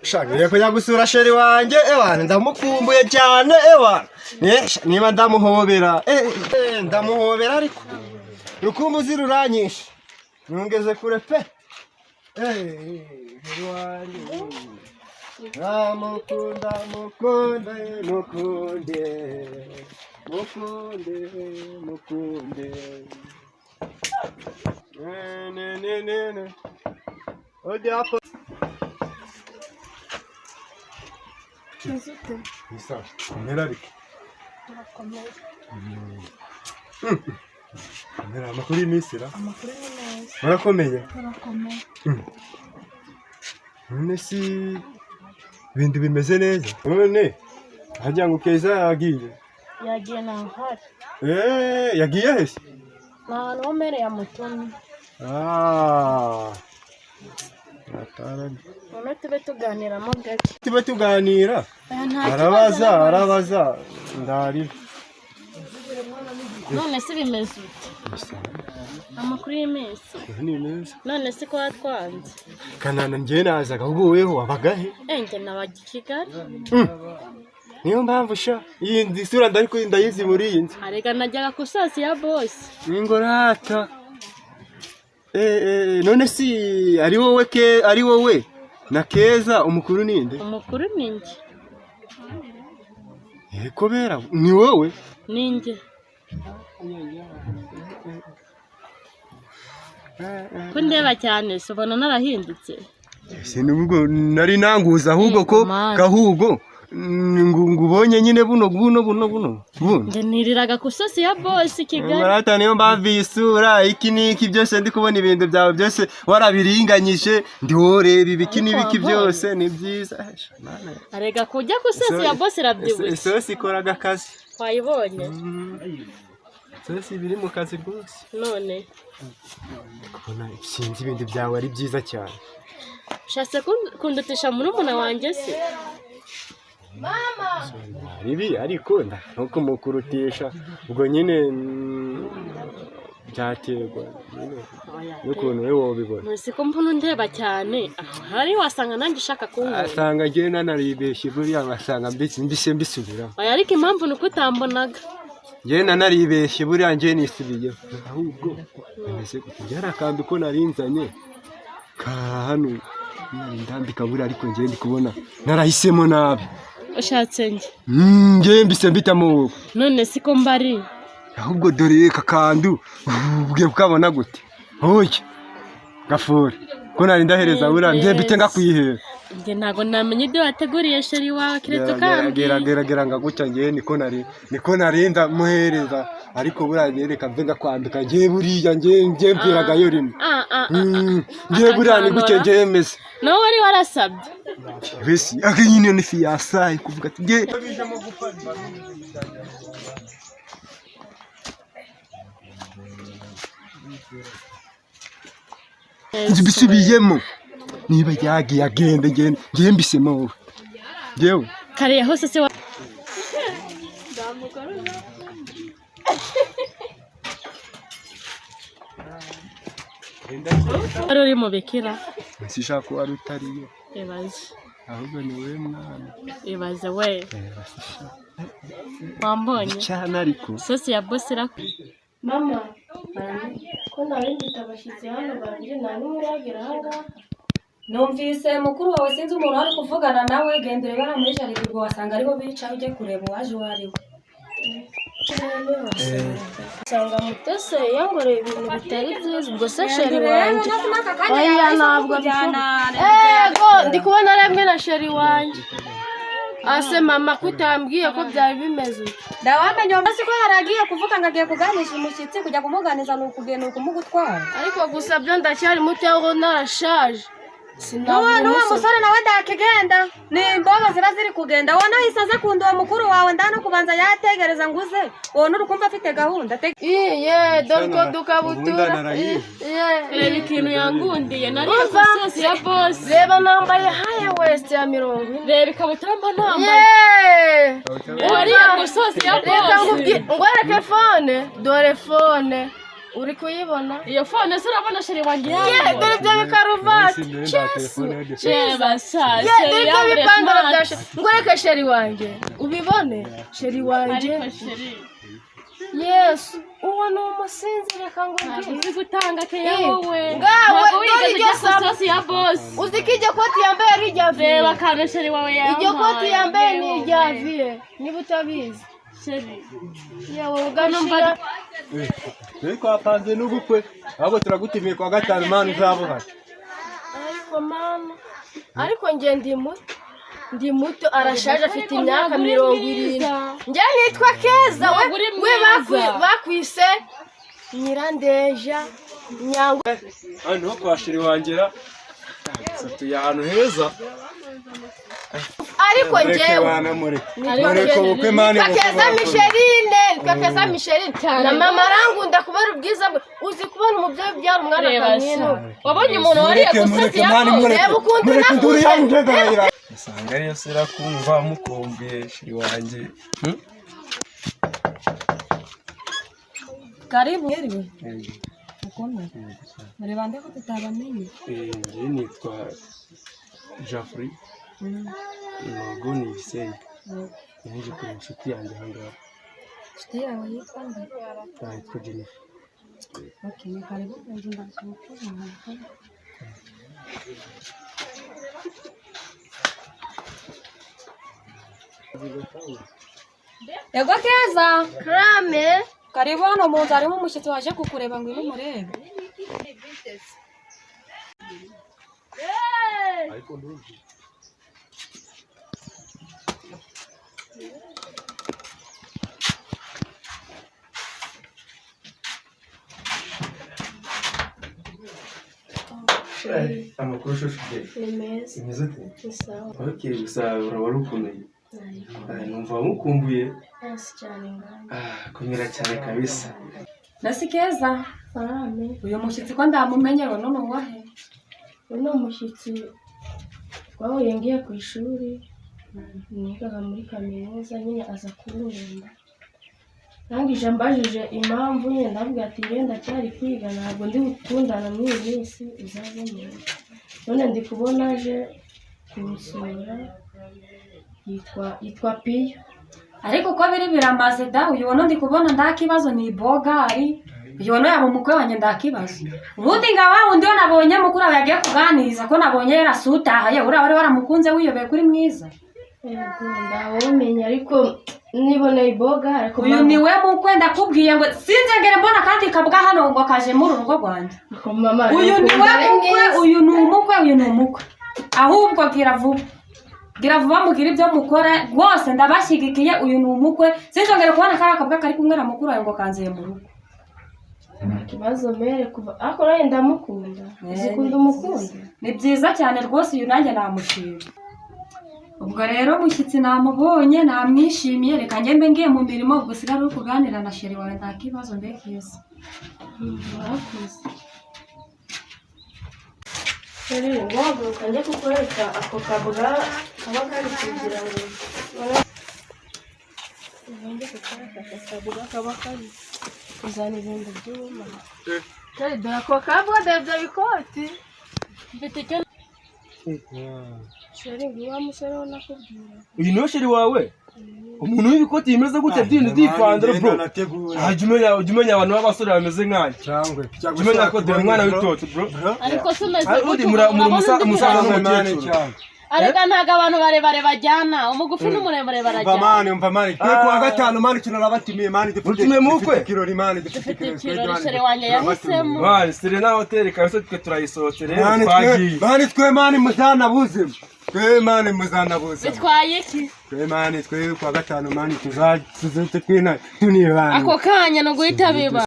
Shangire kujya gusura sheri wanjye ewana ndamukumbuye cyane ewana niba ndamuhobera ndamuhobera ariko rukumbuzi ruranyishe nungeze kure pe sheri wanjye mukunda mukunde ne odi hapo Nzute. Nisa, komera ariko. Turakomeye. Komera amakuru y'imisira. Amakuru ni meza. Murakomeye. Turakomeye. None si ibintu bimeze neza. None hajya ngo Keza yagiye. Yagiye naho hari. Yagiye he se? Nahantu homereye amutumye. None tube tuganiramo gake. Tube tuganira. Arabaza ndarira. None se bimeze ute? Amakuru y'iminsi. Ni neza. None se ko watwanze? Kanana njye nazaga ubwo weho wabagahe? Njye nabajya Kigali. Niyo mpamvu sha iyi sura ndari ko ndayizi muri iyi nzi. Arega najyaga ku sasi ya boss. Ingorata. None si ari wowe na Keza umukuru ninde? Umukuru ninjye. Kobera ni wowe? Ninjye. Kundeba cyane sobona narahindutse. Sinubwo nari nanguza ahubwo ko gahugo ngubonye nyine buno. Nde niriraga ku sosi ya boss Kigali. Marata niyo mbavisura iki niki byose ndi kubona ibintu byawe byose warabiringanyije ndihoreba ibiki nibiki byose ni byiza. Arega kujya ku sosi ya boss rabyibutse. Sosi ikoraga akazi. Wayibonye? Sosi biri mu kazi rwose. None kubona sinzi ibintu byawe ari byiza cyane. Shase kundutisha murumuna wanjye se. Mama Ribi ariko ntuko mukurutisha ubwo nyine byaterwa n'ukuntu wewe wobibona. Nzi ko mbona ndeba cyane hari wasanga nanjye shaka kunkunda. Asanga ngiye nanaribeshye buriya basanga mbisubira. Ariko impamvu nuko utambonaga. Ngiye nanaribeshye buriya ngiye nisubiye. Ahubwo nese yarakambi ko narinzanye ka hano ndambika buriya ariko ngiye ndi kubona narahisemo nabi. Ushatse nge? Ngiye mbise mbitamo. None siko mbari. Ahubwo dore kakandu ubwe ukabona gute? Hoye gafura ko nari ndahereza buriya ngiye mbite ngakwihera. Nge ntago namenye ibyo wateguriye sheri wawe kiretse kandi. Geragera ngagucya ngiye niko narinda muhereza ariko buriya nereka mve ngakwambika ngiye buriya ngiye mbwiraga yo rimwe. Ngiye buriya ni gucye ngiye meze. No wari warasabye. Besi akanyine ni fiyasaye kuvuga ati ngiye Bisubiyemo niba yagiye agende ngiye mbisemo wowe. Ngewe kare hose se wa Arori mu bikira. Sishaka ko ari utariyo. Ebaze. Ahubwo ni wewe mwana. Ebaze we. Wambonye. Cyane ariko. Sosi ya boss ra. Mama, ko narindita abashyitsi hano babiri nta n'umwe uragera hanga. Numvise mukuru wawe sinzi umuntu ari kuvugana nawe gendere bana muri jaride ubwo wasanga ariho bica ujye kureba uwaje wariwe. Sanga mutese yangoreye ibintu bitari byiza ubwo se sheri wanjye. Oya ntabwo byana. Ndi kubona remwe na sheri wanjye. Ase mama kutambwiye ko byari bimeze. Ndawamenye basi ko yaragiye kuvuga ngagiye kuganisha umushyitsi kujya kumuganiza n'ukugena ukumugutwara. Ariko gusa byo ndacyari muto aho narashaje. N'uwo musore nawe ndakigenda ni imboga ziba ziri kugenda wowe nahise aze kunda uwo mukuru wawe ndano kubanza yategereza nguze wowe n'urukumva afite gahunda dorko dukabutura reba ikintu yangundiye nari sosi ya boss reba nambaye high waist ya 40 reba ikabutura mba nambaye uriya sosi ya boss ngwereke phone dore phone uri kuyibona iyo phone se urabona sheri wanjye dore ibyo bikaruvati dore ibyo bipantaro bya sheri ngo reka sheri wanjye ubibone sheri wanjye yesu uwo ni umusinzi reka ngo uzi gutanga keya wowe ngawe dore iryo sosi ya boss uzi ko iryo koti yambaye ari irya vie reba kano sheri wawe yambaye iryo koti yambaye ni irya vie niba utabizi sheri yewe ugashira twapanze n'ubukwe ahubwo turagutimiye kwa gatanu mani uzabuhari ariko mama ariko njye ndi muto arashaje afite imyaka 20 njye nitwa Keza we bakwise Nyirandeja Nyango hano kwa sheri wangera tuye ahantu heza ariko njyewe mureko bukwe mani Keza Micheline na mama arangunda kubera ubwiza bwe uzi kubona umubyeyi byara umwana kamino wabonye umuntu wariye gusati yako reba ukuntu nakuze usanga ariyo sera kumva mukumbiye sheri wanjye Karibu yeriwe. Ukoma. Muri bande ko tutabamenye. Njye nitwa Jeffrey. Ntabwo ni Biseye. Yaje kuri inshuti yanjye hangaha. Inshuti yawe yitwa nde? Yitwa Jennifer. Okay, ni karibu nje ndashaka. Ego Keza. Krame Karibu hano mu nzu harimo umushyitsi waje kukureba ngo ino murebe. Amakuru shushuye. Nimeza. Imeze ute? Sawa. Okay, gusa urabara ukomeye. Numva mukumbuye. Asi cyane ngana. Kumira cyane kabisa. Nasi Keza. Krame Uyu mushyitsi ko ndamumenye none wahe? uno mushyitsi twahuye ngiye ku ishuri nigaga muri kaminuza nyine aza kurumba nangije mbajije impamvu nyine ndavuga ati ngenda cyari kwiga ntabwo ndi gukundana muri iyi minsi uzabona none ndi kubona aje kumusura yitwa Piyo Ariko ko biri biramaze da uyu wono ndi kubona ndakibazo ni bogari uyu wono yaba umukwe wanjye ndakibazo ubundi ngawa undi yo nabonye mukuru yagiye kuganiriza ko nabonye yarasutahaye uri wari waramukunze wiyobeye kuri mwiza yego ndawomenya ariko nibona iboga ariko uyu niwe mukwe ndakubwiye ngo sinzengere mbona kandi kabwa hano ngo kaje muri urugo rwanjye mama uyu niwe mukwe uyu ni umukwe ahubwo gira vuba mugira ibyo mukora rwose ndabashyigikiye uyu ni umukwe sinzongere kubona karakabwa kari kumwe na mukuru wawe ngo kanzeye mu rugo kibazo mere kuva ako nawe ndamukunda zikunda umukunda ni byiza cyane rwose uyu nanjye namushima ubwo rero mushyitsi namubonye namwishimiye reka ngembe ngiye mu mirimo ubwo sigara uri kuganira na sheri wawe nta kibazo mbekeza murakoze sheri wahaguruka njye kukoreka ako kabwa kaba kari kugira ngo njye kukoreka ako kabwa kaba kari kuzana ibintu byuma sheri dore ako kabwa ndebye bikoti mfite icyo sheri nguwa musore wo nakubwira uyu niwe sheri wawe umuntu w'ibikoti bimeze gutya byindi byipandaro bro ujya umenya abantu b'abasore bameze nkanjye ujya umenya ko dore umwana w'itoto bro ariko sumeze undi muri umusaza n'umukecuru ariko ntago abantu barebare bajyana umugufi n'umuremure barajyana umva mani twe kuwa gatanu mani tunabatimiye mani dufite kirori mani dufite ikirori sheri wanjye yahisemo mani Serena Hotel kabisa twe turayisohotse rero twagiye mani twe mani muzanabuze twe mani muzanabuze bitwaye iki twe mani twe kuwa gatanu mani tuzaze twina tunibana ako kanya no guhita biba